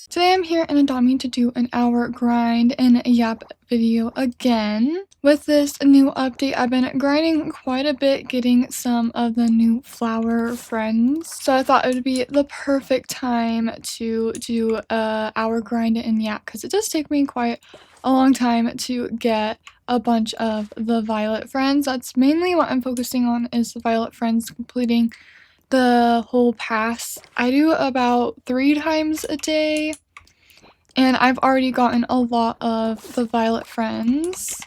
Today I'm here and adopting to do an hour grind and a yap video again. With this new update, I've been grinding quite a bit getting some of the new flower friends. So I thought it would be the perfect time to do a hour grind and yap because it does take me quite a long time to get a bunch of the violet friends. That's mainly what I'm focusing on, is the violet friends, completing the whole pass. I do about 3 times a day, and I've already gotten a lot of the violet friends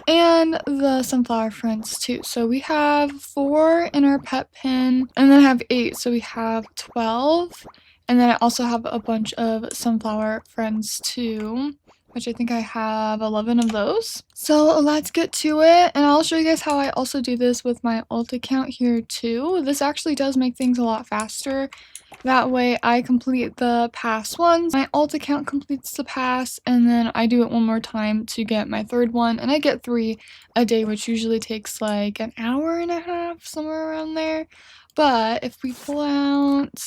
and the sunflower friends too. So we have 4 in our pet pin, and then I have 8, so we have 12. And then I also have a bunch of sunflower friends too, which I think I have 11 of those. So let's get to it, and I'll show you guys how I also do this with my alt account here too. This actually does make things a lot faster. That way I complete the pass once, my alt account completes the pass, and then I do it one more time to get my third one, and I get 3 a day, which usually takes like an hour and a half, somewhere around there. But if we pull out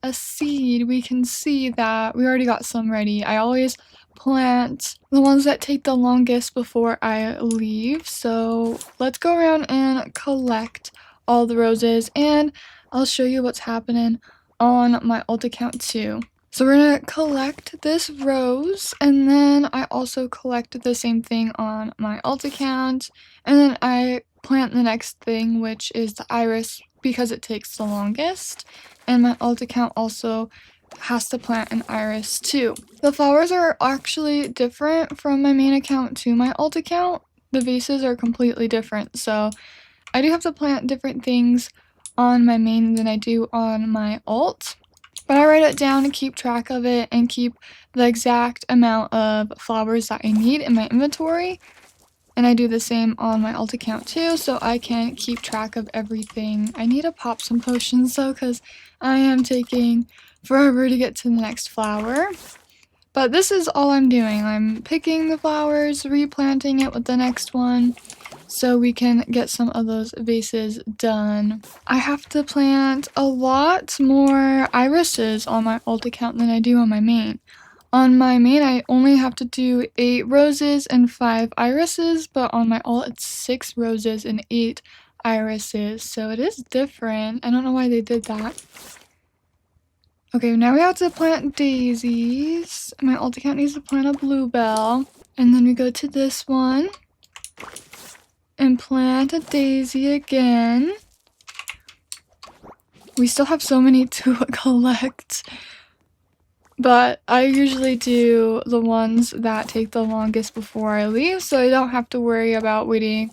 a seed, we can see that we already got some ready. I always plant the ones that take the longest before I leave. So let's go around and collect all the roses, and I'll show you what's happening on my alt account too. So we're gonna collect this rose, and then I also collect the same thing on my alt account, and then I plant the next thing, which is the iris, because it takes the longest, and my alt account also has to plant an iris too. The flowers are actually different from my main account to my alt account. The vases are completely different, so I do have to plant different things on my main than I do on my alt, but I write it down to keep track of it and keep the exact amount of flowers that I need in my inventory. And I do the same on my alt account too, so I can keep track of everything. I need to pop some potions though, because I am taking forever to get to the next flower. But this is all I'm doing. I'm picking the flowers, replanting it with the next one, so we can get some of those vases done. I have to plant a lot more irises on my alt account than I do on my main. On my main, I only have to do 8 roses and 5 irises, but on my alt, it's 6 roses and 8 irises, so it is different. I don't know why they did that. Okay, now we have to plant daisies. My alt account needs to plant a bluebell, and then we go to this one and plant a daisy again. We still have so many to collect, but I usually do the ones that take the longest before I leave, so I don't have to worry about waiting,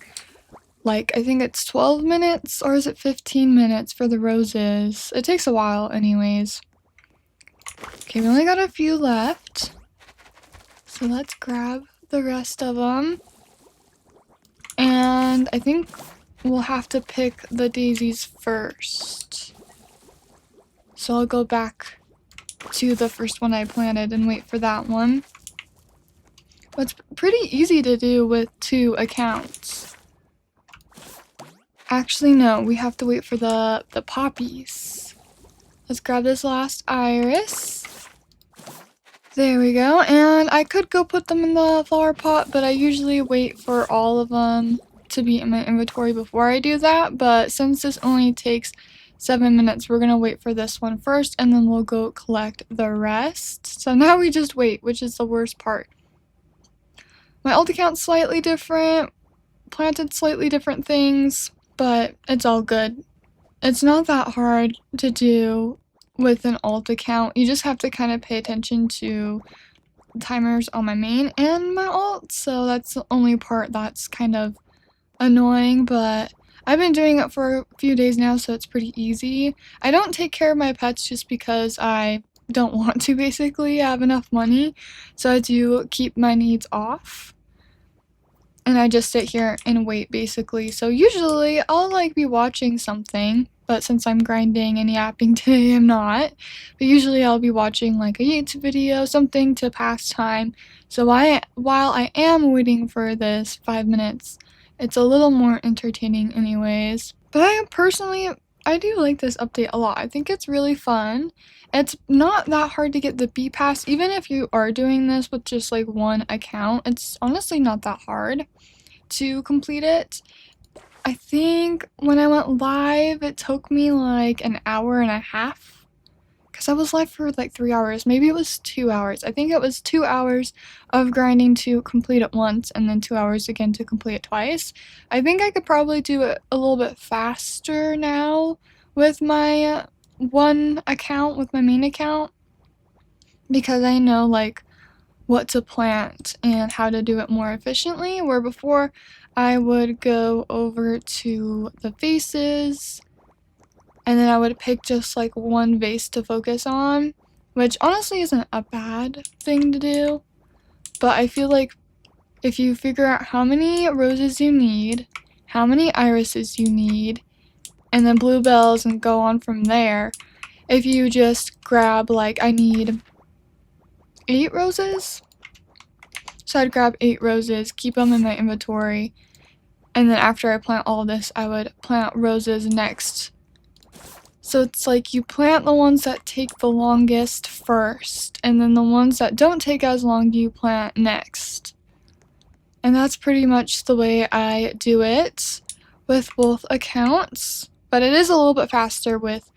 like, I think it's 12 minutes, or is it 15 minutes for the roses? It takes a while anyways. Okay, we only got a few left, so let's grab the rest of them. And I think we'll have to pick the daisies first. So I'll go back to the first one I planted and wait for that one. But it's pretty easy to do with 2 accounts. Actually, no, we have to wait for the poppies. Let's grab this last iris. There we go, and I could go put them in the flower pot, but I usually wait for all of them to be in my inventory before I do that. But since this only takes 7 minutes, we're gonna wait for this one first, and then we'll go collect the rest. So now we just wait, which is the worst part. My alt account's slightly different, planted slightly different things, but it's all good. It's not that hard to do with an alt account. You just have to kind of pay attention to timers on my main and my alt, so that's the only part that's kind of annoying, but I've been doing it for a few days now, so it's pretty easy. I don't take care of my pets just because I don't want to, basically. I have enough money, so I do keep my needs off. And I just sit here and wait, basically. So usually I'll like be watching something, but since I'm grinding and yapping today, I'm not. But usually I'll be watching like a YouTube video, something to pass time. So while I am waiting for this 5 minutes, it's a little more entertaining anyways. But I personally I do like this update a lot. I think it's really fun. It's not that hard to get the B pass, even if you are doing this with just like one account. It's honestly not that hard to complete it. I think when I went live, it took me like an hour and a half because I was live for like 3 hours. Maybe it was 2 hours. I think it was 2 hours of grinding to complete it once and then 2 hours again to complete it twice. I think I could probably do it a little bit faster now with my one account, with my main account, because I know like what to plant and how to do it more efficiently, where before I would go over to the vases and then I would pick just like one vase to focus on, which honestly isn't a bad thing to do, but I feel like if you figure out how many roses you need, how many irises you need, and then bluebells and go on from there, if you just grab like, I need 8 roses, so I'd grab 8 roses, keep them in my inventory, and then after I plant all of this, I would plant roses next. So it's like you plant the ones that take the longest first, and then the ones that don't take as long you plant next. And that's pretty much the way I do it with both accounts, but it is a little bit faster with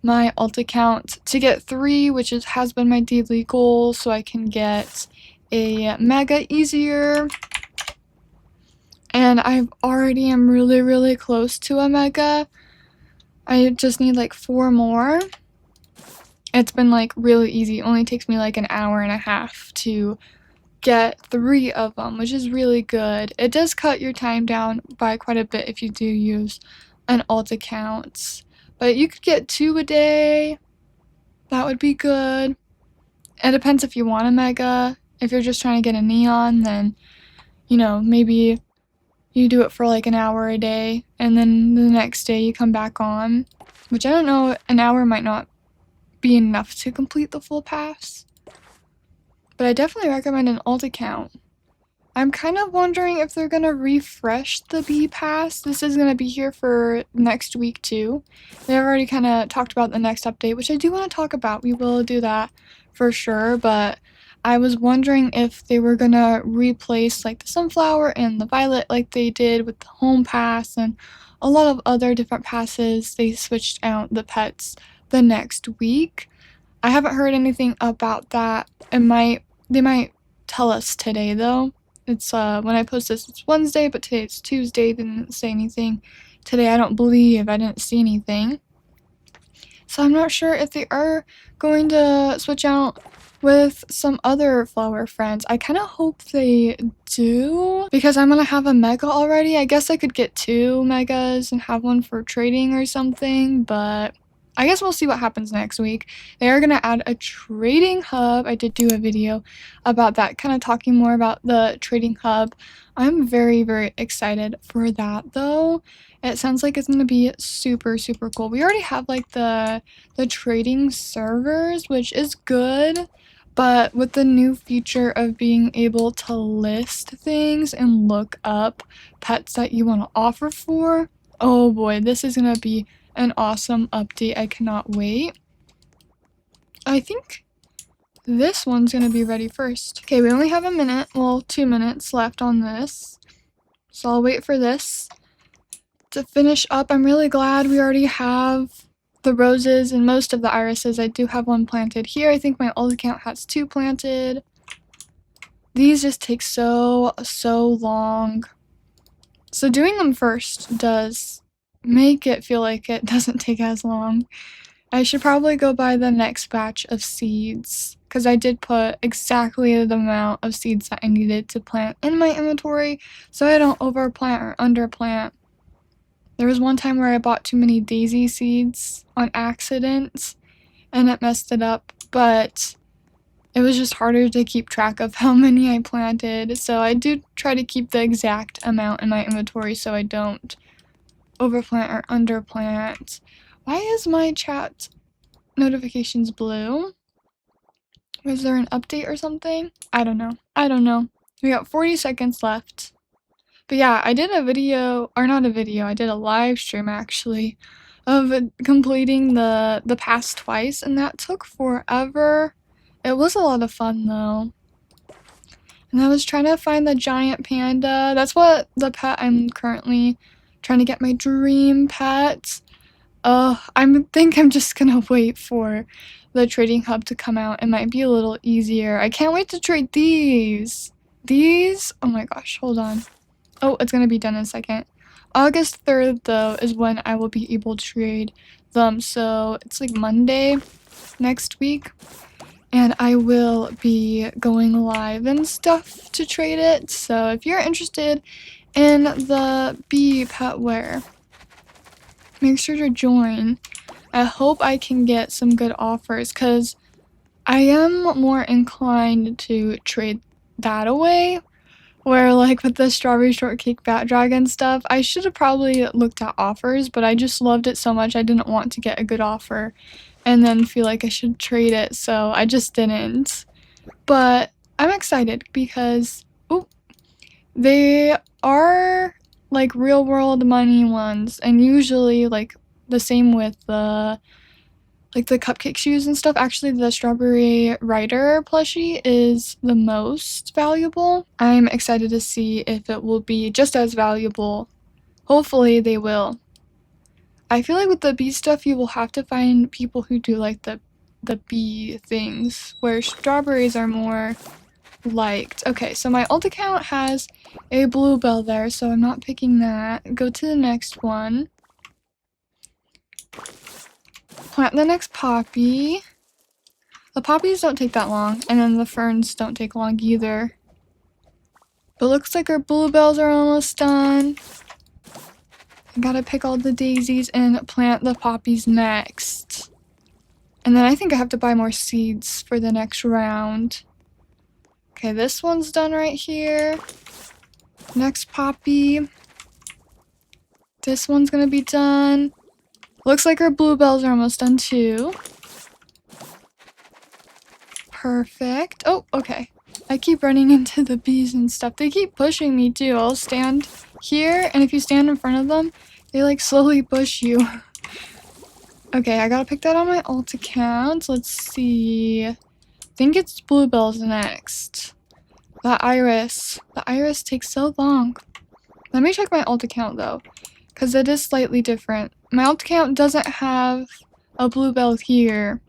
my alt account to get 3, which has been my daily goal, so I can get a mega easier. And I already am really close to a mega. I just need like 4 more. It's been like really easy. It only takes me like an hour and a half to get 3 of them, which is really good. It does cut your time down by quite a bit if you do use an alt account. But you could get 2 a day. That would be good. It depends if you want a mega. If you're just trying to get a neon, then, you know, maybe you do it for like an hour a day, and then the next day you come back on, which I don't know, an hour might not be enough to complete the full pass. But I definitely recommend an alt account. I'm kind of wondering if they're gonna refresh the B pass. This is gonna be here for next week too. They've already kind of talked about the next update, which I do want to talk about. We will do that for sure, but I was wondering if they were gonna replace like the sunflower and the violet like they did with the home pass and a lot of other different passes. They switched out the pets the next week. I haven't heard anything about that. They might tell us today though. It's when I post this, it's Wednesday, but today it's Tuesday. They didn't say anything today. I didn't see anything. So I'm not sure if they are going to switch out with some other flower friends. I kind of hope they do, because I'm gonna have a mega already. I guess I could get 2 megas and have one for trading or something, but I guess we'll see what happens next week. They are gonna add a trading hub. I did do a video about that, kind of talking more about the trading hub. I'm very excited for that though. It sounds like it's gonna be super cool. We already have like the trading servers, which is good. But with the new feature of being able to list things and look up pets that you want to offer for, oh boy, this is going to be an awesome update. I cannot wait. I think this one's going to be ready first. Okay, we only have a minute, well, 2 minutes left on this. So I'll wait for this to finish up. I'm really glad we already have the roses and most of the irises. I do have 1 planted here. I think my old account has 2 planted. These just take so long. So doing them first does make it feel like it doesn't take as long. I should probably go buy the next batch of seeds, because I did put exactly the amount of seeds that I needed to plant in my inventory so I don't overplant or underplant. There was one time where I bought too many daisy seeds on accident and it messed it up, but it was just harder to keep track of how many I planted, so I do try to keep the exact amount in my inventory so I don't overplant or underplant. Why is my chat notifications blue? Was there an update or something? I don't know. We got 40 seconds left. But yeah, I did a video, or not a video, I did a live stream actually of completing the pass twice, and that took forever. It was a lot of fun though. And I was trying to find the giant panda. That's what the pet I'm currently trying to get my dream pet. I think I'm just gonna wait for the trading hub to come out. It might be a little easier. I can't wait to trade these. These? Oh my gosh, hold on. Oh, it's gonna be done in a second. August 3rd, though, is when I will be able to trade them. So it's like Monday next week. And I will be going live and stuff to trade it. So if you're interested in the bee pet wear, make sure to join. I hope I can get some good offers because I am more inclined to trade that away. Where like with the strawberry shortcake bat dragon stuff, I should have probably looked at offers, but I just loved it so much I didn't want to get a good offer and then feel like I should trade it, so I just didn't. But I'm excited because they are like real world money ones, and usually like the same with the cupcake shoes and stuff. Actually, the strawberry Riivv3r plushie is the most valuable. I'm excited to see if it will be just as valuable. Hopefully they will. I feel like with the bee stuff, you will have to find people who do like the bee things, where strawberries are more liked. Okay, so my alt account has a bluebell there, so I'm not picking that. Go to the next one. Plant the next poppy. The poppies don't take that long, and then the ferns don't take long either. But looks like our bluebells are almost done. I gotta pick all the daisies and plant the poppies next. And then I think I have to buy more seeds for the next round. Okay, this one's done right here. Next poppy. This one's gonna be done. Looks like our bluebells are almost done too. Perfect. Oh, okay. I keep running into the bees and stuff. They keep pushing me too. I'll stand here, and if you stand in front of them, they like slowly push you. Okay, I gotta pick that on my alt account. Let's see. I think it's bluebells next. The iris. The iris takes so long. Let me check my alt account though, because it is slightly different. My alt account doesn't have a bluebell here.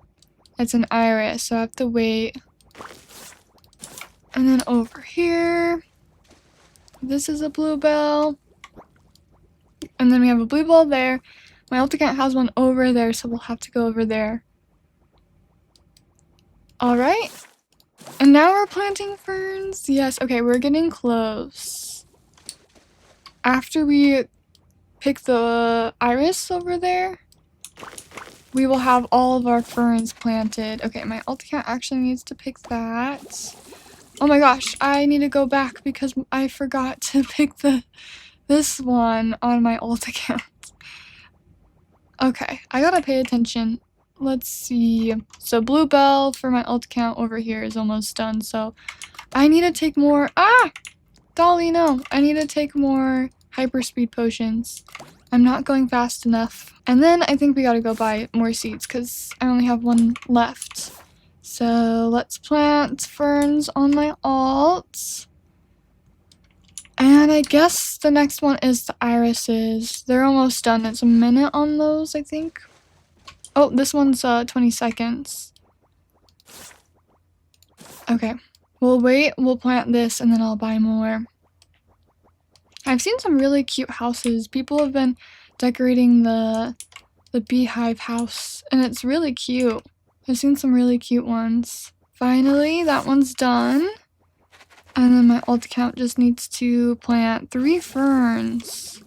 It's an iris, so I have to wait. And then over here, this is a bluebell. And then we have a bluebell there. My alt account has one over there, so we'll have to go over there. Alright. And now we're planting ferns. Yes, okay, we're getting close. After we pick the iris over there, we will have all of our ferns planted. Okay, my alt account actually needs to pick that. Oh my gosh, I need to go back because I forgot to pick this one on my alt account. Okay, I gotta pay attention. Let's see. So bluebell for my alt account over here is almost done, so I need to take more— Dolly, no! I need to take more hyperspeed potions. I'm not going fast enough. And then I think we gotta go buy more seeds because I only have one left. So let's plant ferns on my alt. And I guess the next one is the irises. They're almost done. It's a minute on those, I think. Oh, this one's 20 seconds. Okay. We'll wait. We'll plant this and then I'll buy more. I've seen some really cute houses. People have been decorating the beehive house and it's really cute. I've seen some really cute ones. Finally, that one's done. And then my alt account just needs to plant 3 ferns.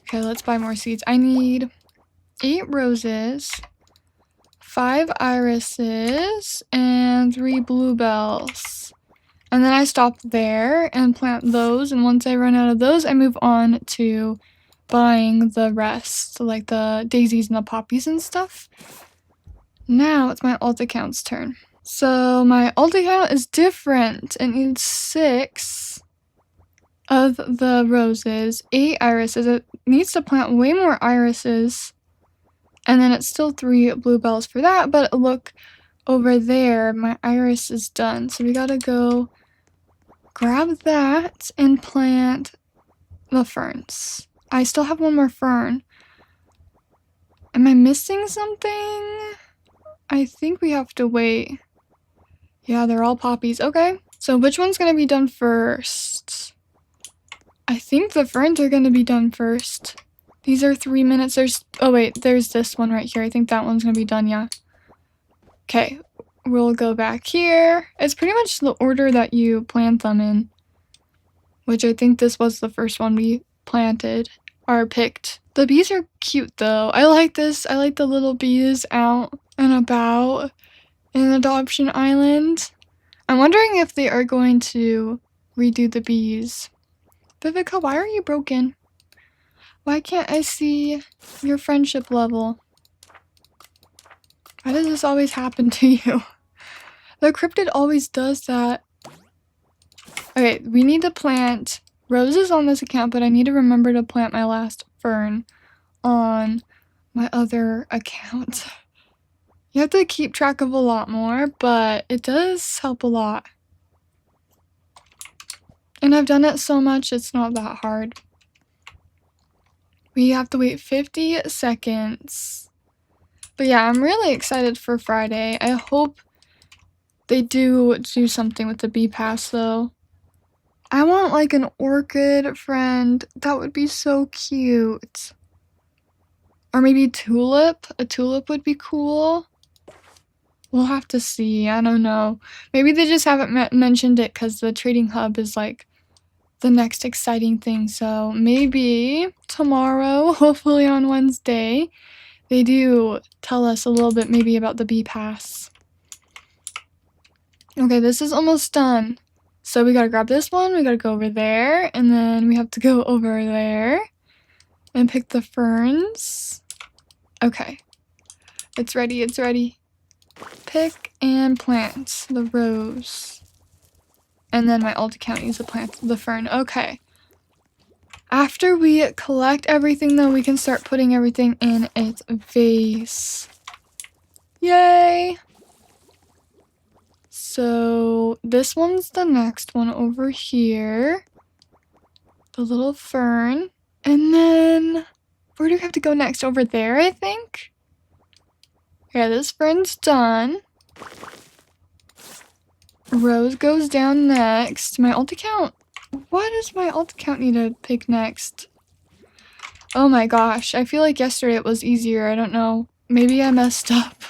Okay, let's buy more seeds. I need 8 roses, 5 irises, and 3 bluebells. And then I stop there and plant those, and once I run out of those, I move on to buying the rest, like the daisies and the poppies and stuff. Now it's my alt account's turn. So my alt account is different. It needs 6 of the roses, 8 irises. It needs to plant way more irises. And then it's still 3 bluebells for that, but look over there, my iris is done. So we gotta go grab that and plant the ferns. I still have one more fern. Am I missing something? I think we have to wait. Yeah, they're all poppies. Okay. So which one's gonna be done first? I think the ferns are gonna be done first. These are 3 minutes. Oh wait, there's this one right here. I think that one's gonna be done, yeah. Okay, we'll go back here. It's pretty much the order that you plant them in, which I think this was the first one we planted or picked. The bees are cute though. I like this. I like the little bees out and about in Adoption Island. I'm wondering if they are going to redo the bees. Vivica, why are you broken? Why can't I see your friendship level? Why does this always happen to you? The cryptid always does that. Okay, we need to plant roses on this account, but I need to remember to plant my last fern on my other account. You have to keep track of a lot more, but it does help a lot. And I've done it so much, it's not that hard. We have to wait 50 seconds. But yeah, I'm really excited for Friday. I hope they do something with the bee pass though. I want like an orchid friend. That would be so cute. Or maybe tulip. A tulip would be cool. We'll have to see. I don't know. Maybe they just haven't mentioned it because the trading hub is like the next exciting thing. So maybe tomorrow, hopefully on Wednesday, they do tell us a little bit maybe about the bee pass. Okay, this is almost done. So we gotta grab this one, we gotta go over there, and then we have to go over there and pick the ferns. Okay. It's ready, it's ready. Pick and plant the rose. And then my alt account needs to plant the fern. Okay. After we collect everything though, we can start putting everything in its vase. Yay! So this one's the next one over here. The little fern. And then where do we have to go next? Over there, I think? Yeah, this fern's done. Rose goes down next. My alt account. What does my alt account need to pick next? Oh my gosh. I feel like yesterday it was easier. I don't know. Maybe I messed up.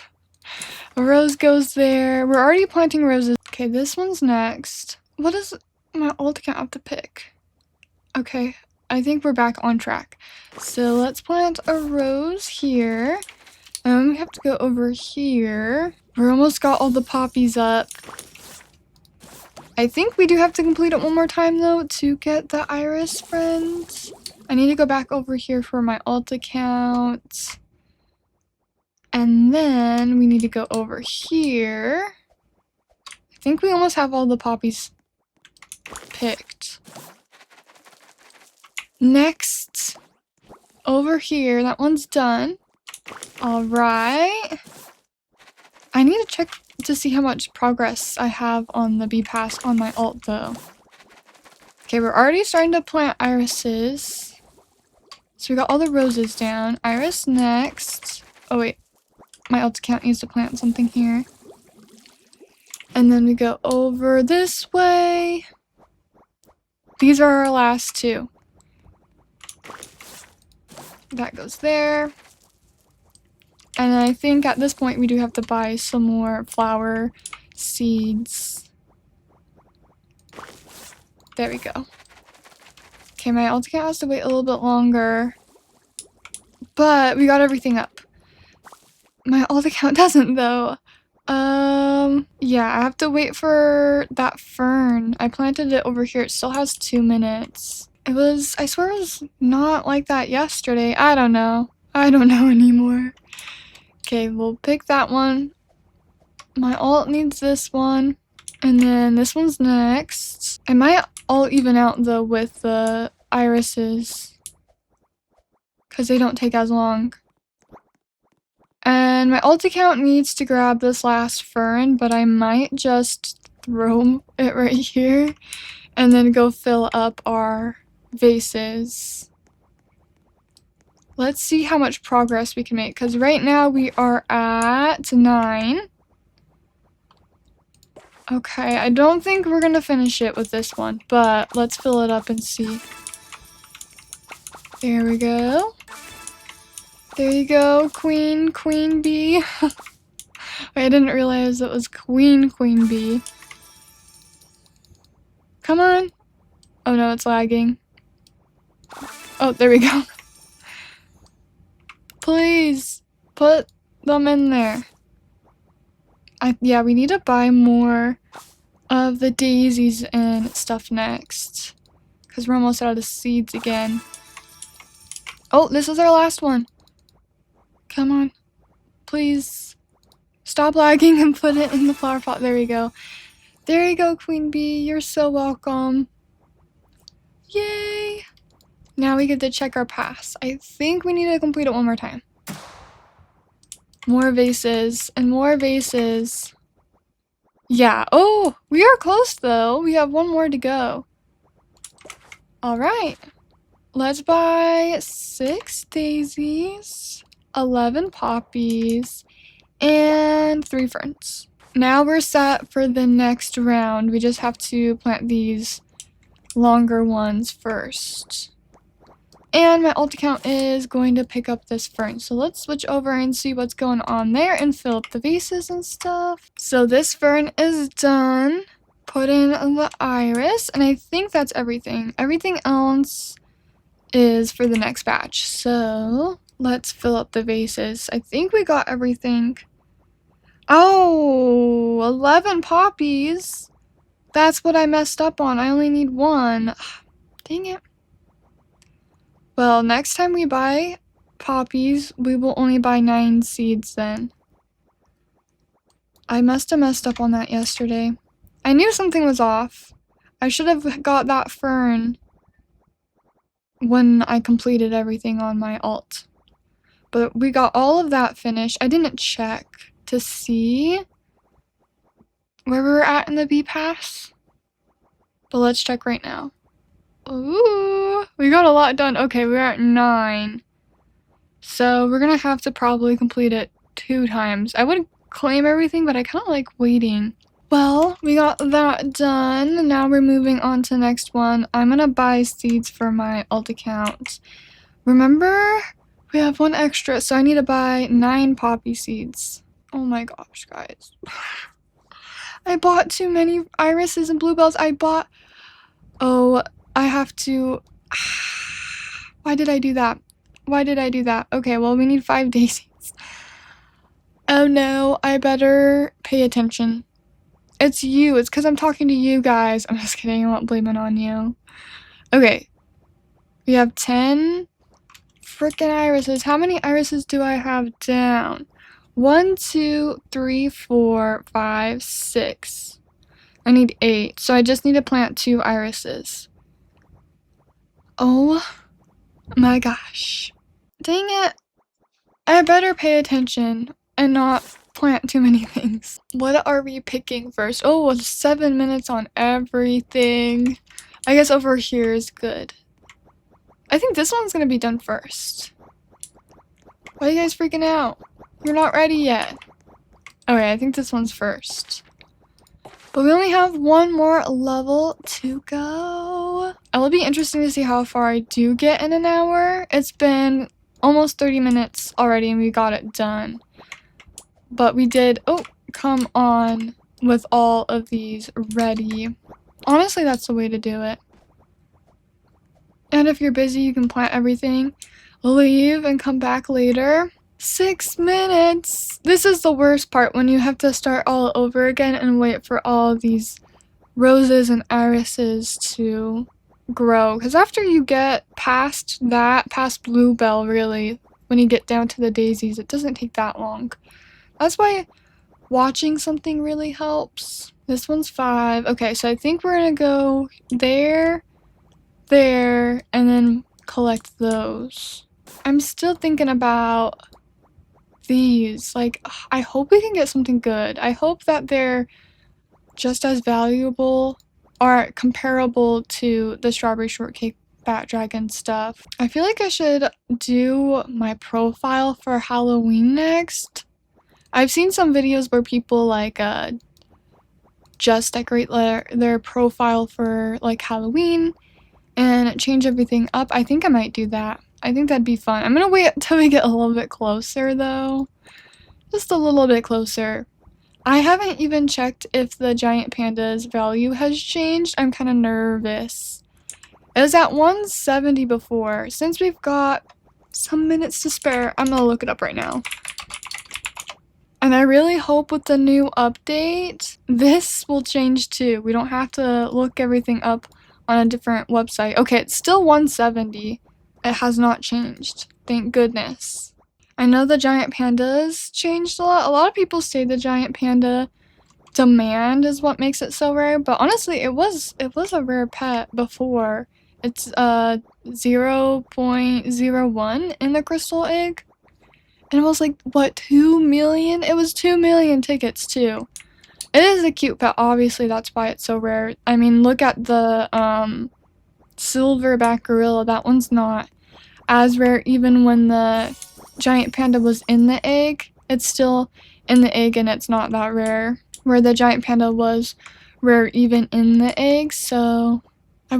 A rose goes there. We're already planting roses. Okay, this one's next. What does my alt account have to pick? Okay, I think we're back on track. So let's plant a rose here. And then we have to go over here. We're almost got all the poppies up. I think we do have to complete it one more time though to get the iris friends. I need to go back over here for my alt account. And then we need to go over here. I think we almost have all the poppies picked. Next, over here, that one's done. All right. I need to check to see how much progress I have on the bee pass on my alt though. Okay, we're already starting to plant irises. So we got all the roses down. Iris next. Oh wait, my alt account needs to plant something here. And then we go over this way. These are our last two. That goes there. And I think at this point we do have to buy some more flower seeds. There we go. Okay, my alt account has to wait a little bit longer. But we got everything up. My alt account doesn't though. Yeah, I have to wait for that fern. I planted it over here. It still has 2 minutes. I swear it was not like that yesterday. I don't know. I don't know anymore. Okay, we'll pick that one. My alt needs this one. And then this one's next. And my I'll even out though with the irises because they don't take as long. And my ult account needs to grab this last fern, but I might just throw it right here and then go fill up our vases. Let's see how much progress we can make, because right now we are at 9. Okay, I don't think we're gonna finish it with this one, but let's fill it up and see. There we go. There you go, queen bee. Wait, I didn't realize it was queen bee. Come on. Oh no, it's lagging. Oh, there we go. Please, put them in there. Yeah, we need to buy more of the daisies and stuff next. Because we're almost out of seeds again. Oh, this is our last one. Come on. Please. Stop lagging and put it in the flower pot. There we go. There you go, queen bee. You're so welcome. Yay! Now we get to check our pass. I think we need to complete it one more time. More vases and more vases. Yeah. Oh, we are close though. We have one more to go. All right. Let's buy 6 daisies, 11 poppies, and 3 ferns. Now we're set for the next round. We just have to plant these longer ones first. And my ult account is going to pick up this fern. So let's switch over and see what's going on there and fill up the vases and stuff. So this fern is done. Put in the iris, and I think that's everything. Everything else is for the next batch. So let's fill up the vases. I think we got everything. Oh, 11 poppies. That's what I messed up on. I only need 1. Dang it. Well, next time we buy poppies, we will only buy 9 seeds then. I must have messed up on that yesterday. I knew something was off. I should have got that fern when I completed everything on my ult. But we got all of that finished. I didn't check to see where we were at in the bee pass. But let's check right now. Ooh, we got a lot done. Okay, we're at 9. So we're gonna have to probably complete it 2 times. I would claim everything, but I kind of like waiting. Well, we got that done. Now we're moving on to the next one. I'm gonna buy seeds for my ult account. Remember, we have 1 extra, so I need to buy 9 poppy seeds. Oh my gosh, guys. I bought too many irises and bluebells. Oh, I have to... Why did I do that? Why did I do that? Okay, well, we need 5 daisies. Oh no, I better pay attention. It's you. It's because I'm talking to you guys. I'm just kidding. I won't blame it on you. Okay. We have 10 freaking irises. How many irises do I have down? 1, 2, 3, 4, 5, 6. I need 8. So I just need to plant 2 irises. Oh my gosh. Dang it. I better pay attention and not plant too many things. What are we picking first? Oh, 7 minutes on everything. I guess over here is good. I think this one's gonna be done first. Why are you guys freaking out? You're not ready yet. Okay, I think this one's first. But we only have 1 more level to go. It will be interesting to see how far I do get in an hour. It's been almost 30 minutes already and we got it done. But we did, oh, come on, with all of these ready. Honestly, that's the way to do it. And if you're busy, you can plant everything, leave, and come back later. 6 minutes! This is the worst part, when you have to start all over again and wait for all these roses and irises to grow. Because after you get past that, past bluebell really, when you get down to the daisies, it doesn't take that long. That's why watching something really helps. This one's 5. Okay, so I think we're gonna go there, there, and then collect those. I'm still thinking about these. Like, I hope we can get something good. I hope that they're just as valuable or comparable to the strawberry shortcake bat dragon stuff. I feel like I should do my profile for Halloween next. I've seen some videos where people like just decorate their profile for like Halloween and change everything up. I think I might do that. I think that'd be fun. I'm gonna wait until we get a little bit closer though. Just a little bit closer. I haven't even checked if the giant panda's value has changed. I'm kind of nervous. It was at 170 before. Since we've got some minutes to spare, I'm gonna look it up right now. And I really hope with the new update, this will change too. We don't have to look everything up on a different website. Okay, it's still 170. It has not changed. Thank goodness. I know the giant pandas changed a lot. A lot of people say the giant panda demand is what makes it so rare, but honestly, it was a rare pet before. It's 0.01 in the crystal egg. And it was like, what, 2 million? It was 2 million tickets too. It is a cute pet, obviously that's why it's so rare. I mean, look at the silverback gorilla. That one's not as rare even when the giant panda was in the egg. It's still in the egg and it's not that rare. Where the giant panda was rare even in the egg, so I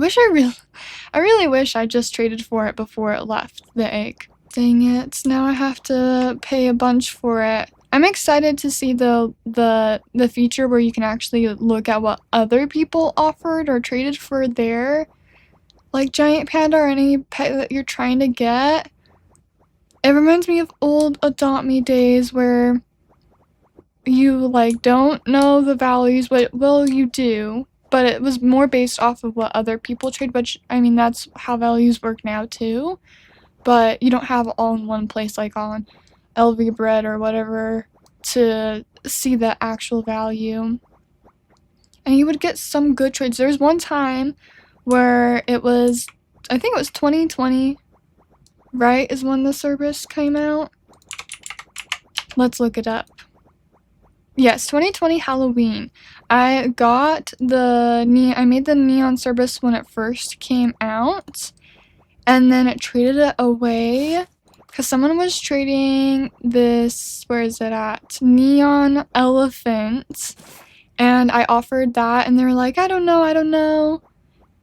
really wish I just traded for it before it left the egg. Dang it, now I have to pay a bunch for it. I'm excited to see the feature where you can actually look at what other people offered or traded for their like giant panda or any pet that you're trying to get. It reminds me of old Adopt Me days where you like don't know the values, well you do, but it was more based off of what other people trade, which I mean that's how values work now too, but you don't have it all in one place like on Riivv3r or whatever to see the actual value. And you would get some good trades. There was one time where it was, I think it was 2020, right, is when the service came out. Let's look it up. Yes, 2020 Halloween. I got I made the neon service when it first came out, and then it traded it away because someone was trading this, where is it at? Neon elephant, and I offered that, and they were like, I don't know.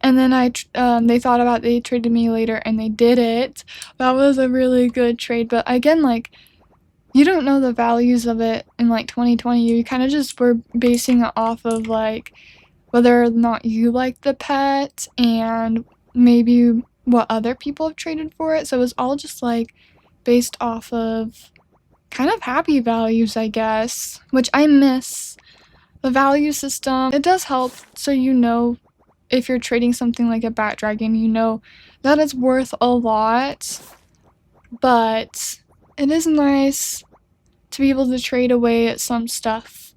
And then they thought about it, they traded me later, and they did it. That was a really good trade, but again, like, you don't know the values of it in like 2020. You kind of just were basing it off of like whether or not you like the pet and maybe what other people have traded for it. So it was all just like based off of kind of happy values, I guess, which I miss. The value system, it does help so you know if you're trading something like a bat dragon, you know that it's worth a lot, but it is nice to be able to trade away at some stuff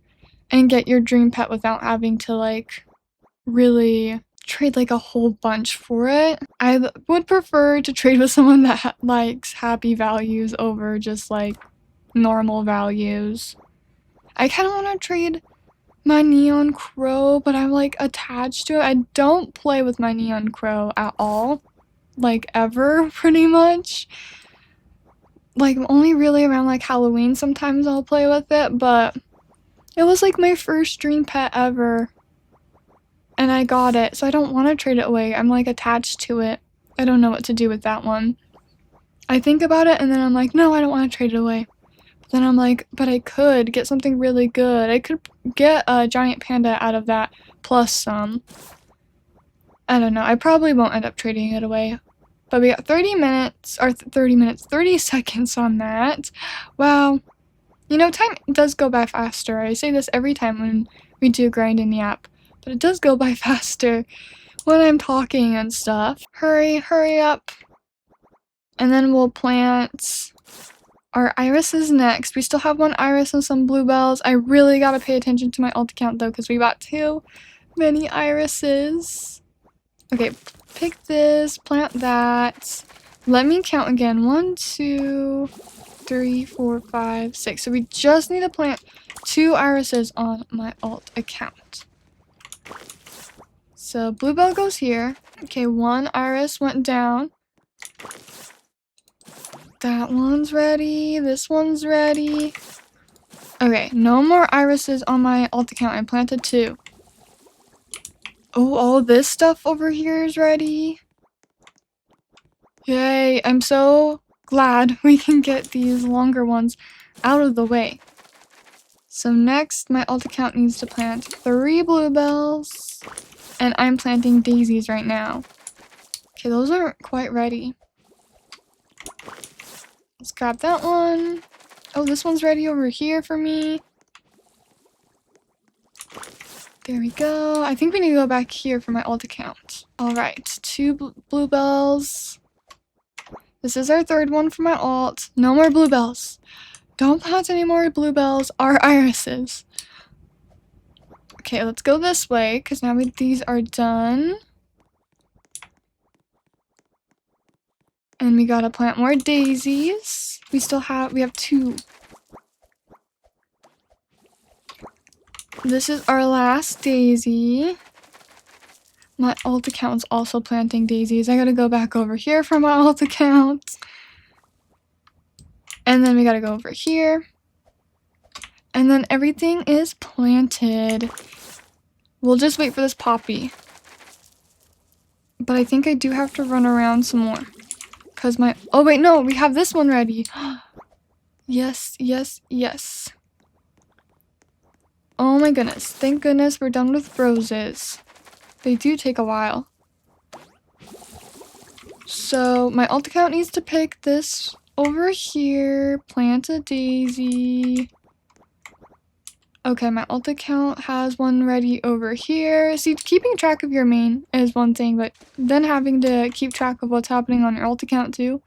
and get your dream pet without having to like really trade like a whole bunch for it. I would prefer to trade with someone that likes happy values over just like normal values. I kind of want to trade my neon crow, but I'm like attached to it. I don't play with my neon crow at all, like ever, pretty much. Like only really around like Halloween sometimes I'll play with it, but it was like my first dream pet ever and I got it, so I don't want to trade it away. I'm like attached to it. I don't know what to do with that one. I think about it and then I'm like, no, I don't want to trade it away. But then I'm like, but I could get something really good. I could get a giant panda out of that plus some. I don't know. I probably won't end up trading it away. But we got 30 seconds on that. Wow. You know, time does go by faster. I say this every time when we do grind in the app, but it does go by faster when I'm talking and stuff. Hurry up. And then we'll plant our irises next. We still have one iris and some bluebells. I really gotta pay attention to my alt account though, because we got too many irises. Okay, pick this, plant that. Let me count again. 1, 2, 3, 4, 5, 6. So we just need to plant 2 irises on my alt account. So bluebell goes here. Okay, 1 iris went down. That one's ready. This one's ready. Okay, no more irises on my alt account. I planted 2. Oh, all this stuff over here is ready. Yay, I'm so glad we can get these longer ones out of the way. So next, my alt account needs to plant 3 bluebells, and I'm planting daisies right now. Okay, those aren't quite ready. Let's grab that one. Oh, this one's ready over here for me. There we go. I think we need to go back here for my alt account. Alright, 2 bluebells. This is our 3rd one for my alt. No more bluebells. Don't plant any more bluebells. Our irises. Okay, let's go this way, because now these are done. And we gotta plant more daisies. We have 2. This is our last daisy. My alt account's also planting daisies. I gotta go back over here for my alt account. And then we gotta go over here. And then everything is planted. We'll just wait for this poppy. But I think I do have to run around some more. Because oh wait, no, we have this one ready. Yes, yes, yes. Oh my goodness. Thank goodness we're done with roses. They do take a while. So my alt account needs to pick this over here. Plant a daisy. Okay, my alt account has one ready over here. See, keeping track of your main is one thing, but then having to keep track of what's happening on your alt account too.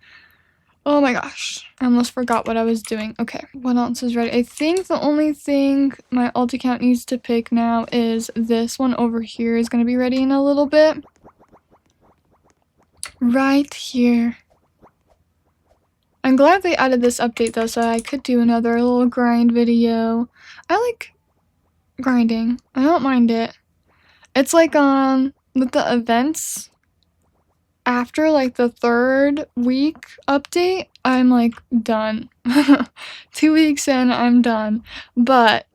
Oh my gosh, I almost forgot what I was doing. Okay, what else is ready? I think the only thing my alt account needs to pick now is this one over here is going to be ready in a little bit. Right here. I'm glad they added this update though, so I could do another little grind video. I like grinding. I don't mind it. It's like with the events, after like the 3rd week update, I'm like done. 2 weeks in, I'm done. But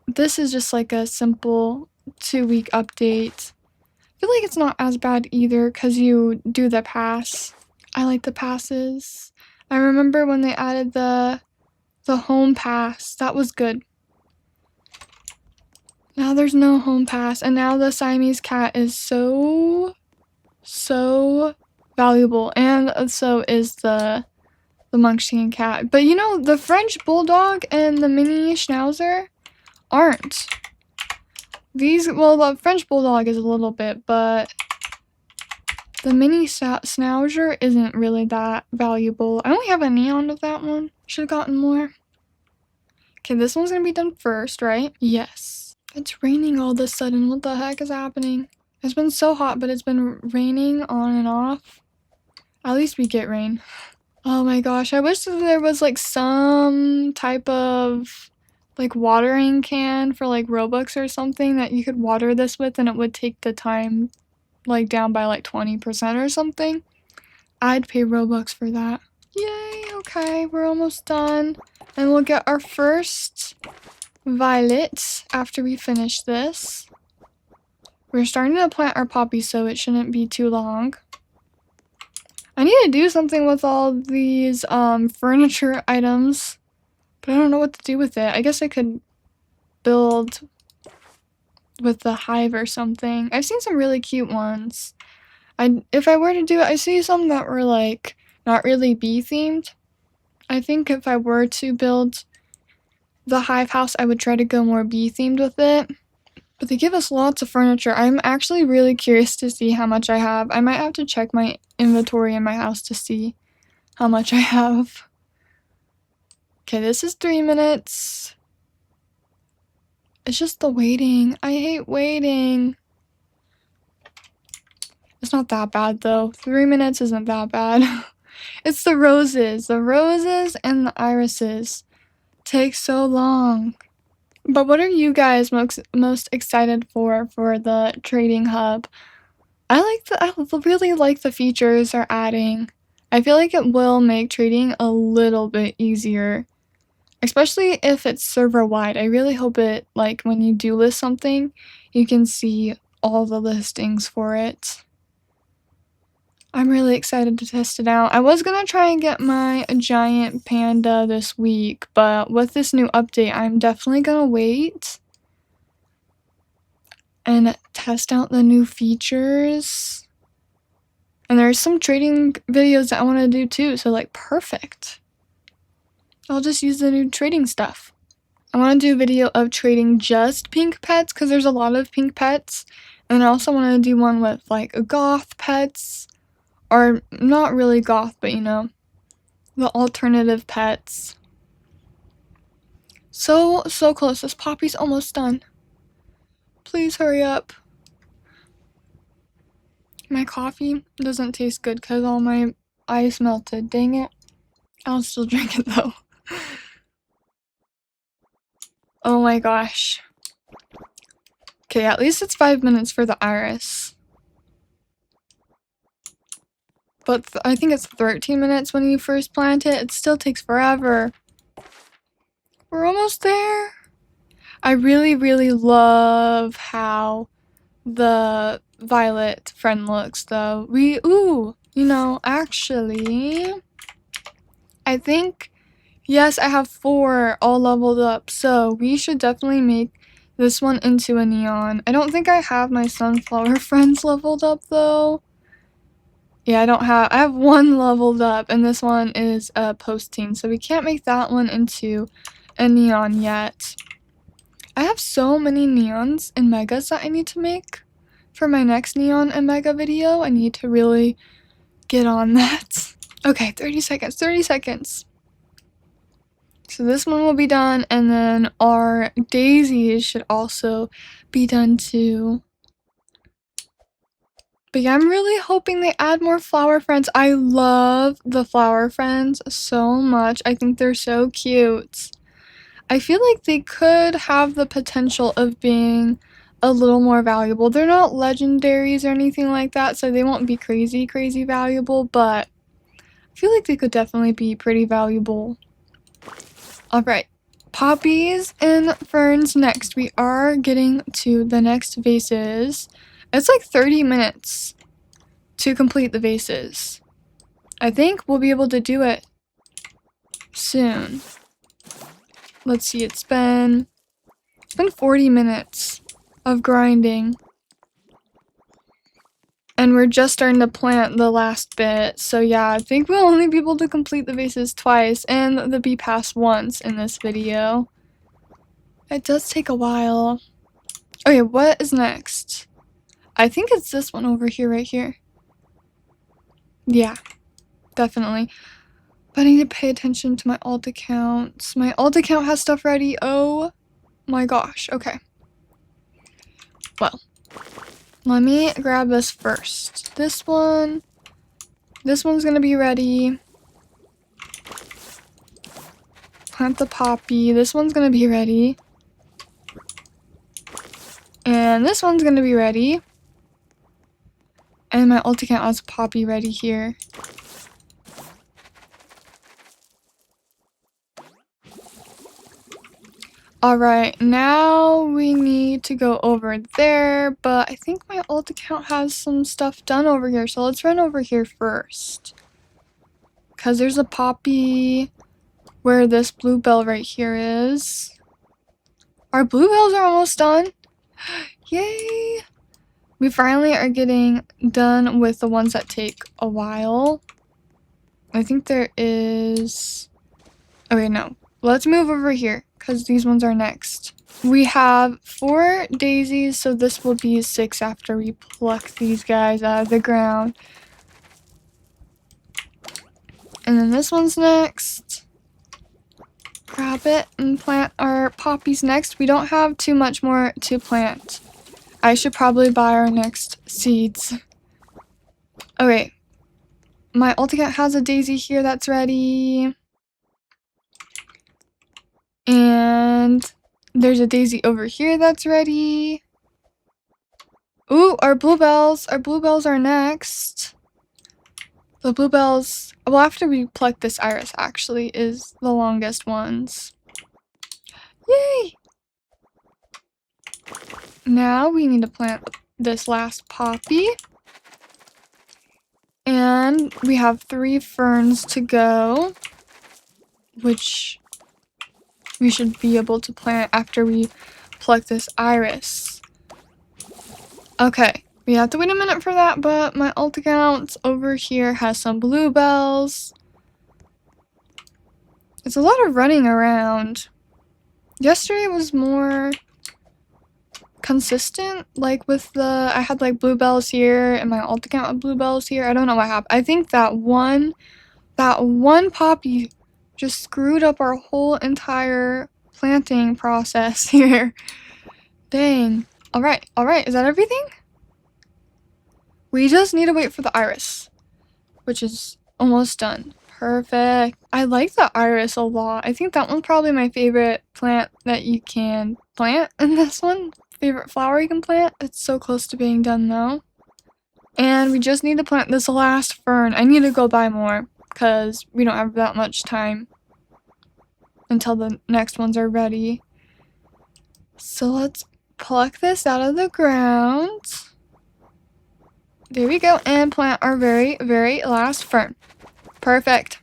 this is just like a simple 2-week update. I feel like it's not as bad either because you do the pass. I like the passes. I remember when they added the home pass. That was good. Now there's no home pass, and now the Siamese cat is so valuable, and so is the Munchkin cat. But you know, the French Bulldog and the mini Schnauzer aren't. Well, the French Bulldog is a little bit, but the mini Schnauzer isn't really that valuable. I only have a neon of that one. Should have gotten more. Okay, this one's gonna be done first, right? Yes. It's raining all of a sudden. What the heck is happening? It's been so hot, but it's been raining on and off. At least we get rain. Oh my gosh, I wish that there was like some type of like watering can for like Robux or something that you could water this with and it would take the time like down by like 20% or something. I'd pay Robux for that. Yay, okay, we're almost done. And we'll get our first violet after we finish this. We're starting to plant our poppy, so it shouldn't be too long. I need to do something with all these furniture items, but I don't know what to do with it. I guess I could build with the hive or something. I've seen some really cute ones. If I were to do it, I see some that were like not really bee themed. I think if I were to build the hive house, I would try to go more bee themed with it. But they give us lots of furniture. I'm actually really curious to see how much I have. I might have to check my inventory in my house to see how much I have. Okay, this is 3 minutes. It's just the waiting. I hate waiting. It's not that bad though. 3 minutes isn't that bad. It's the roses. The roses and the irises take so long. But what are you guys most excited for the trading hub? I really like the features they're adding. I feel like it will make trading a little bit easier. Especially if it's server wide. I really hope it, like, when you do list something, you can see all the listings for it. I'm really excited to test it out. I was gonna try and get my giant panda this week, but with this new update, I'm definitely gonna wait and test out the new features. And there's some trading videos that I want to do too, so like perfect. I'll just use the new trading stuff. I want to do a video of trading just pink pets because there's a lot of pink pets. And I also want to do one with like goth pets. Or not really goth, but you know, the alternative pets. So close. This poppy's almost done. Please hurry up. My coffee doesn't taste good because all my ice melted. Dang it. I'll still drink it though. Oh my gosh. Okay, at least it's 5 minutes for the iris. But I think it's 13 minutes when you first plant it. It still takes forever. We're almost there. I really love how the violet friend looks though. You know, actually, I think, yes, I have 4 all leveled up, so we should definitely make this one into a neon. I don't think I have my sunflower friends leveled up though. Yeah, I have 1 leveled up, and this one is a posting, so we can't make that one into a neon yet. I have so many neons and megas that I need to make for my next neon and mega video. I need to really get on that. Okay, 30 seconds, 30 seconds. So this one will be done, and then our daisies should also be done too. But yeah, I'm really hoping they add more flower friends. I love the flower friends so much. I think they're so cute. I feel like they could have the potential of being a little more valuable. They're not legendaries or anything like that, so they won't be crazy valuable, but I feel like they could definitely be pretty valuable. Alright, poppies and ferns next. We are getting to the next vases. It's like 30 minutes to complete the vases. I think we'll be able to do it soon. Let's see, it's been 40 minutes of grinding. And we're just starting to plant the last bit. So yeah, I think we'll only be able to complete the vases twice and the bee pass once in this video. It does take a while. Okay, what is next? I think it's this one over here, right here. Yeah, definitely. But I need to pay attention to my alt accounts. My alt account has stuff ready. Oh my gosh. Okay. Well, let me grab this first. This one's gonna be ready. Plant the poppy. This one's gonna be ready. And this one's gonna be ready. And my alt account has poppy ready here. Alright, now we need to go over there, but I think my alt account has some stuff done over here, so let's run over here first. Because there's a poppy where this bluebell right here is. Our bluebells are almost done. Yay! We finally are getting done with the ones that take a while. I think there is... Okay, no. Let's move over here, because these ones are next. We have 4 daisies, so this will be 6 after we pluck these guys out of the ground. And then this one's next. grab it and plant our poppies next. We don't have too much more to plant. I should probably buy our next seeds. Okay. My Ulticant has a daisy here that's ready. And there's a daisy over here that's ready. Ooh, our bluebells. Our bluebells are next. The bluebells, well, after we pluck this iris, actually, is the longest ones. Yay! Now we need to plant this last poppy. And we have 3 ferns to go, which we should be able to plant after we pluck this iris. Okay, we have to wait a minute for that, but my alt account over here has some bluebells. It's a lot of running around. Yesterday was more consistent, like with the, I had like bluebells here and my alt account had bluebells here. I don't know what happened. I think that one poppy just screwed up our whole entire planting process here. Dang. Alright, is that everything? We just need to wait for the iris, which is almost done. Perfect. I like the iris a lot. I think that one's probably my favorite plant that you can plant in this one. Favorite flower you can plant. It's so close to being done though. And we just need to plant this last fern. I need to go buy more because we don't have that much time until the next ones are ready. So let's pluck this out of the ground. There we go, and plant our very, very last fern. Perfect.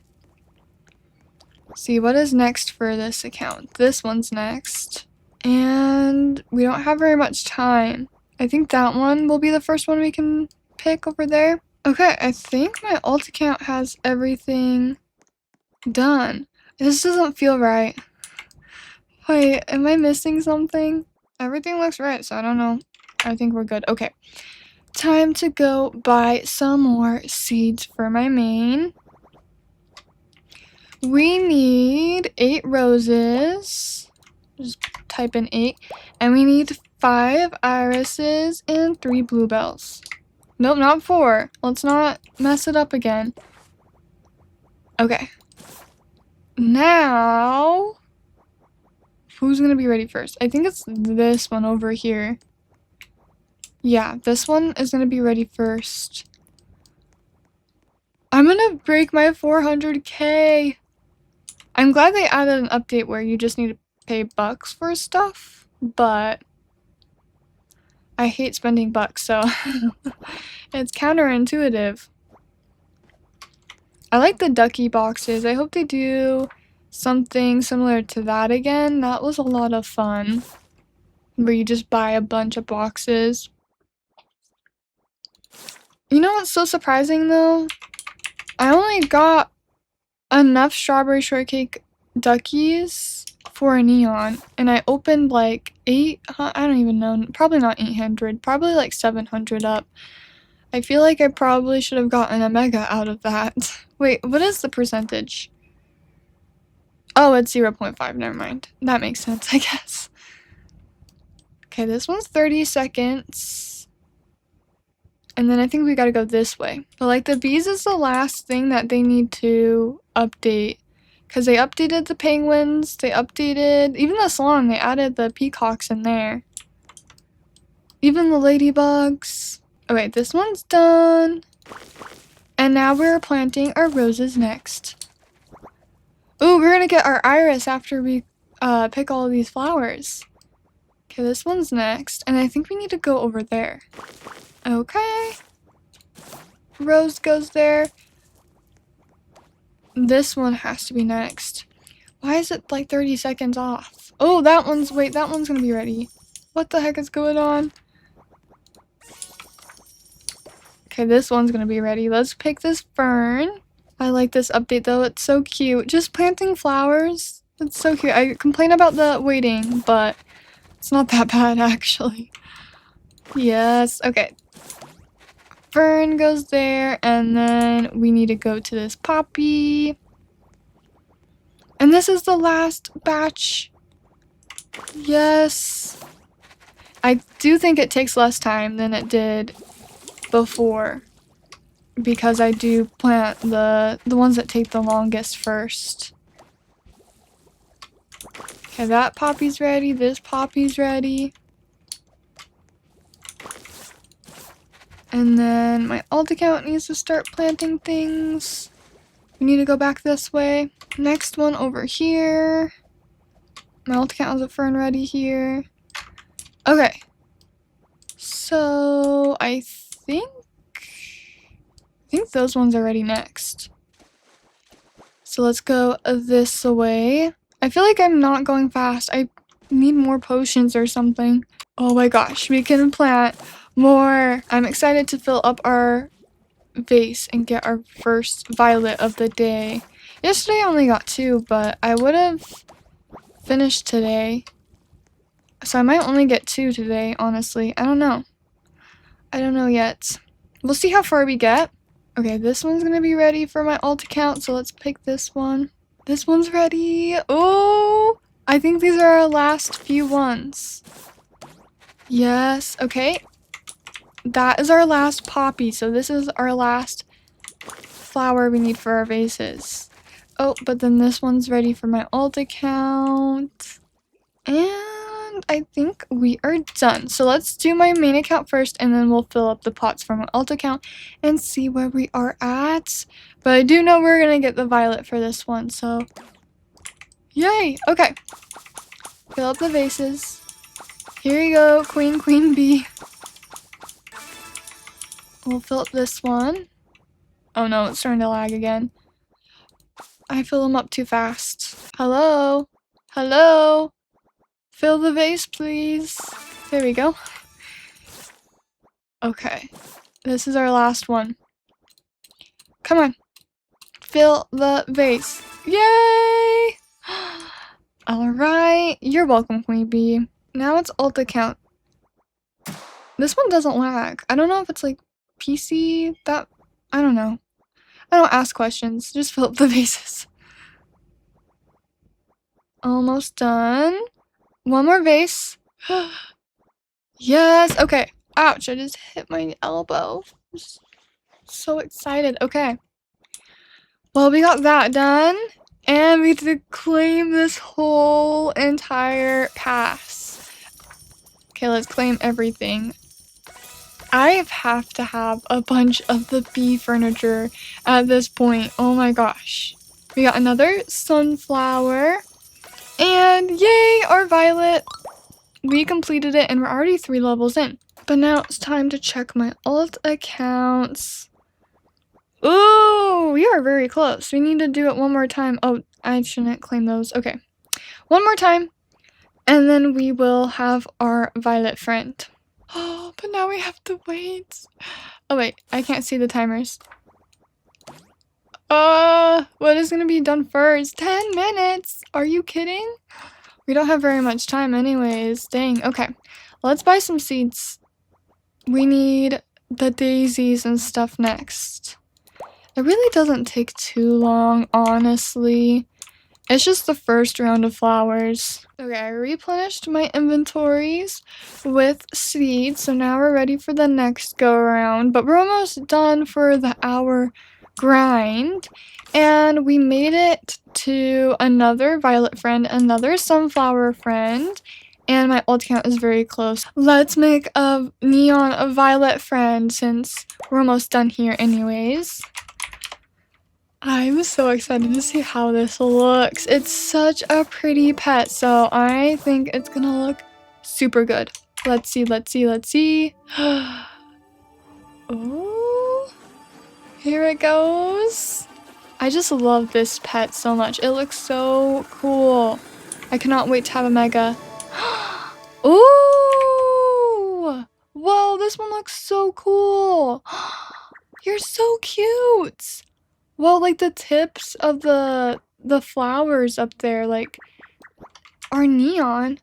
See, what is next for this account? This one's next. And we don't have very much time. I think that one will be the first one we can pick over there. Okay, I think my alt account has everything done. This doesn't feel right. Wait, am I missing something? Everything looks right, so I don't know. I think we're good. Okay. Time to go buy some more seeds for my main. We need 8 roses. Just type in 8. And we need 5 irises and 3 bluebells. Nope, not 4. Let's not mess it up again. Okay. Now, who's gonna be ready first? I think it's this one over here. Yeah, this one is gonna be ready first. I'm gonna break my 400k. I'm glad they added an update where you just need to pay bucks for stuff, but I hate spending bucks, so it's counterintuitive. I like the ducky boxes. I hope they do something similar to that again. That was a lot of fun, where you just buy a bunch of boxes. You know what's so surprising though? I only got enough strawberry shortcake duckies for a neon, and I opened like 800, I don't even know, probably not 800, probably like 700 up. I feel like I probably should have gotten a mega out of that. Wait, what is the percentage? Oh, it's 0.5, never mind. That makes sense, I guess. Okay, this one's 30 seconds. And then I think we gotta go this way. But like the bees is the last thing that they need to update. Because they updated the penguins, they updated even the salon, they added the peacocks in there. Even the ladybugs. Okay, this one's done. And now we're planting our roses next. Ooh, we're gonna get our iris after we pick all of these flowers. Okay, this one's next. And I think we need to go over there. Okay. Rose goes there. This one has to be next. Why is it like 30 seconds off? Oh, that one's, wait, that one's gonna be ready. What the heck is going on? Okay, this one's gonna be ready. Let's pick this fern. I like this update though, it's so cute. Just planting flowers, it's so cute. I complain about the waiting, but it's not that bad actually. Yes, okay. Fern goes there, and then we need to go to this poppy. And this is the last batch. Yes. I do think it takes less time than it did before, because I do plant the ones that take the longest first. Okay, that poppy's ready. This poppy's ready. And then my alt account needs to start planting things. We need to go back this way. Next one over here. My alt account has a fern ready here. Okay. So I think those ones are ready next. So let's go this way. I feel like I'm not going fast. I need more potions or something. Oh my gosh, we can plant more. I'm excited to fill up our vase and get our first violet of the day. Yesterday I only got 2, but I would have finished today. So I might only get 2 today, honestly. I don't know. I don't know yet. We'll see how far we get. Okay, this one's gonna be ready for my alt account, so let's pick this one. This one's ready. Oh, I think these are our last few ones. Yes, okay. That is our last poppy, so this is our last flower we need for our vases. Oh, but then this one's ready for my alt account. And I think we are done. So let's do my main account first, and then we'll fill up the pots from my alt account and see where we are at. But I do know we're gonna get the violet for this one, so yay! Okay. Fill up the vases. Here you go, queen bee. We'll fill up this one. Oh no, it's starting to lag again. I fill them up too fast. Hello? Hello? Fill the vase, please. There we go. Okay. This is our last one. Come on. Fill the vase. Yay! Alright. You're welcome, Queen Bee. Now it's alt account. This one doesn't lag. I don't know if it's like PC that... I don't know. I don't ask questions. Just fill up the vases. Almost done. One more vase. Yes! Okay. Ouch, I just hit my elbow. I'm so excited. Okay. Well, we got that done. And we have to claim this whole entire pass. Okay, let's claim everything. I have to have a bunch of the bee furniture at this point. Oh my gosh. We got another sunflower. And yay, our violet. We completed it and we're already 3 levels in. But now it's time to check my alt accounts. Ooh, we are very close. We need to do it one more time. Oh, I shouldn't claim those. Okay. One more time. And then we will have our violet friend. Oh, but now we have to wait. Oh wait, I can't see the timers. What is gonna be done first? 10 minutes! Are you kidding? We don't have very much time anyways. Dang, okay. Let's buy some seeds. We need the daisies and stuff next. It really doesn't take too long, honestly. It's just the first round of flowers. Okay, I replenished my inventories with seeds, so now we're ready for the next go around. But we're almost done for the hour grind, and we made it to another violet friend, another sunflower friend, and my alt count is very close. Let's make a neon violet friend since we're almost done here anyways. I'm so excited to see how this looks. It's such a pretty pet, so I think it's gonna look super good. Let's see, let's see, let's see. Oh, here it goes. I just love this pet so much. It looks so cool. I cannot wait to have a mega. Ooh! Whoa, this one looks so cool. You're so cute. Well, like the tips of the flowers up there, like, are neon.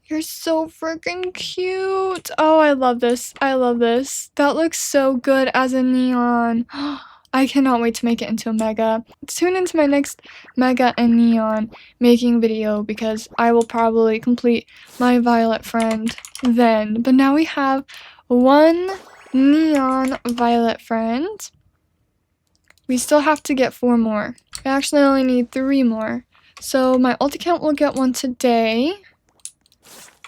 You're so freaking cute. Oh, I love this. I love this. That looks so good as a neon. I cannot wait to make it into a mega. Tune into my next mega and neon making video because I will probably complete my violet friend then. But now we have one neon violet friend. We still have to get 4 more. I actually only need 3 more. So my ult account will get 1 today.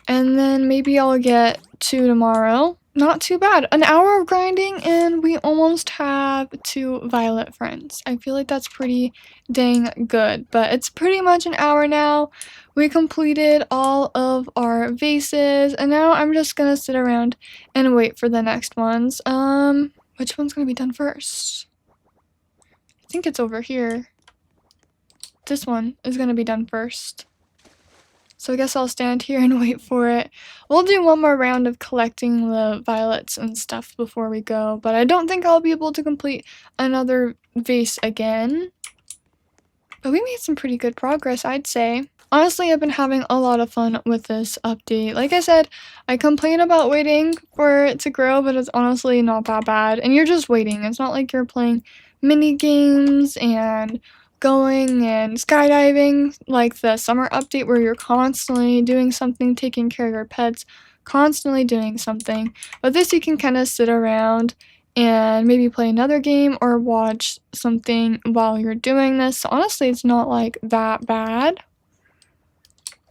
And then maybe I'll get 2 tomorrow. Not too bad. An hour of grinding and we almost have 2 violet friends. I feel like that's pretty dang good. But it's pretty much an hour now. We completed all of our vases. And now I'm just gonna sit around and wait for the next ones. Which one's gonna be done first? I think it's over here. This one is gonna be done first. So I guess I'll stand here and wait for it. We'll do one more round of collecting the violets and stuff before we go. But I don't think I'll be able to complete another vase again. But we made some pretty good progress, I'd say. Honestly, I've been having a lot of fun with this update. Like I said, I complain about waiting for it to grow, but it's honestly not that bad. And you're just waiting. It's not like you're playing mini games and going and skydiving like the summer update where you're constantly doing something, taking care of your pets, constantly doing something. But this you can kind of sit around and maybe play another game or watch something while you're doing this. So honestly, it's not like that bad.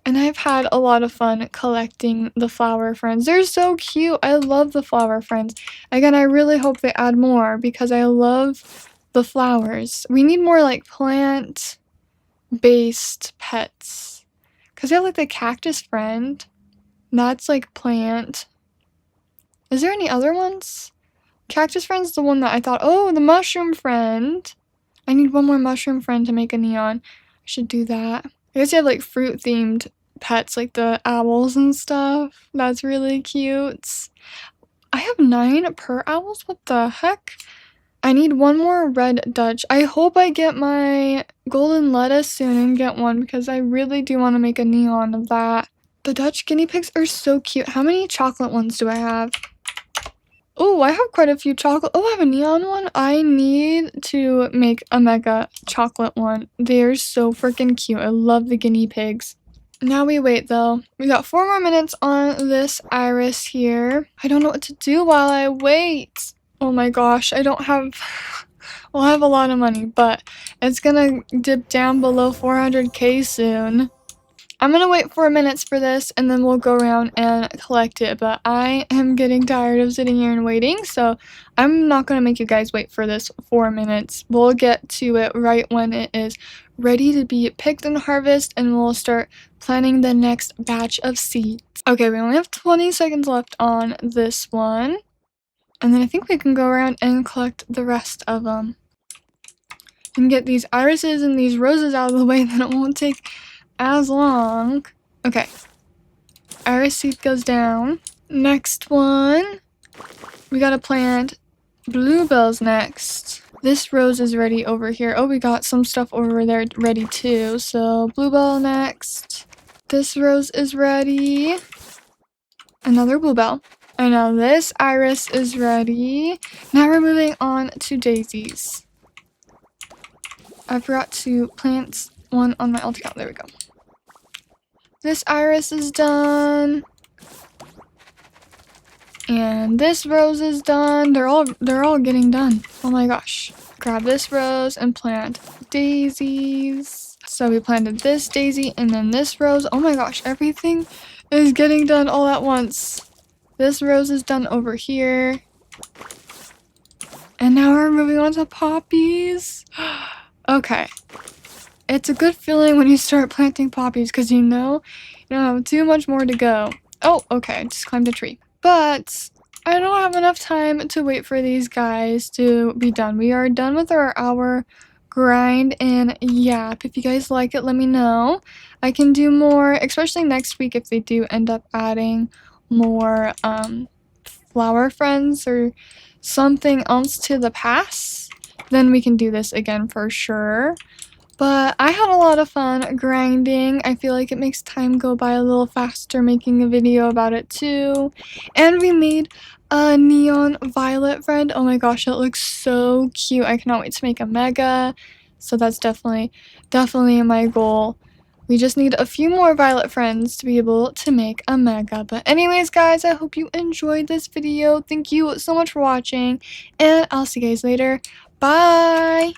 And I've had a lot of fun collecting the flower friends. They're so cute. I love the flower friends. Again, I really hope they add more because I love the flowers. We need more like plant-based pets. Because they have like the cactus friend. That's like plant. Is there any other ones? Cactus friend's the one that I thought, oh, the mushroom friend. I need one more mushroom friend to make a neon. I should do that. I guess you have like fruit-themed pets like the owls and stuff. That's really cute. I have 9 per owls? What the heck? I need one more red Dutch. I hope I get my golden lettuce soon and get one because I really do want to make a neon of that. The Dutch guinea pigs are so cute. How many chocolate ones do I have? Oh, I have quite a few chocolate. Oh, I have a neon one. I need to make a mega chocolate one. They're so freaking cute. I love the guinea pigs. Now we wait though. We got 4 more minutes on this iris here. I don't know what to do while I wait. Oh my gosh, I don't have... Well, I have a lot of money, but it's gonna dip down below 400k soon. I'm gonna wait 4 minutes for this and then we'll go around and collect it, but I am getting tired of sitting here and waiting, so I'm not gonna make you guys wait for this 4 minutes. We'll get to it right when it is ready to be picked and harvested, and we'll start planning the next batch of seeds. Okay, we only have 20 seconds left on this one, and then I think we can go around and collect the rest of them. And get these irises and these roses out of the way, then it won't take as long. Okay, iris seed goes down. Next one, we gotta plant bluebells next. This rose is ready over here. Oh, we got some stuff over there ready too. So bluebell next. This rose is ready. Another bluebell. And now this iris is ready. Now we're moving on to daisies. I forgot to plant one on my alt account. There we go. This iris is done. And this rose is done. They're all getting done. Oh my gosh. Grab this rose and plant daisies. So we planted this daisy and then this rose. Oh my gosh, everything is getting done all at once. This rose is done over here. And now we're moving on to poppies. Okay. It's a good feeling when you start planting poppies because you know you don't have too much more to go. Oh, okay. I just climbed a tree. But I don't have enough time to wait for these guys to be done. We are done with our hour grind and yap. If you guys like it, let me know. I can do more, especially next week if they do end up adding more flower friends or something else to the pass. Then we can do this again for sure. But I had a lot of fun grinding. I feel like it makes time go by a little faster making a video about it too. And we made a neon violet friend. Oh my gosh, it looks so cute. I cannot wait to make a mega. So that's definitely my goal. We just need a few more violet friends to be able to make a mega. But anyways, guys, I hope you enjoyed this video. Thank you so much for watching, and I'll see you guys later. Bye!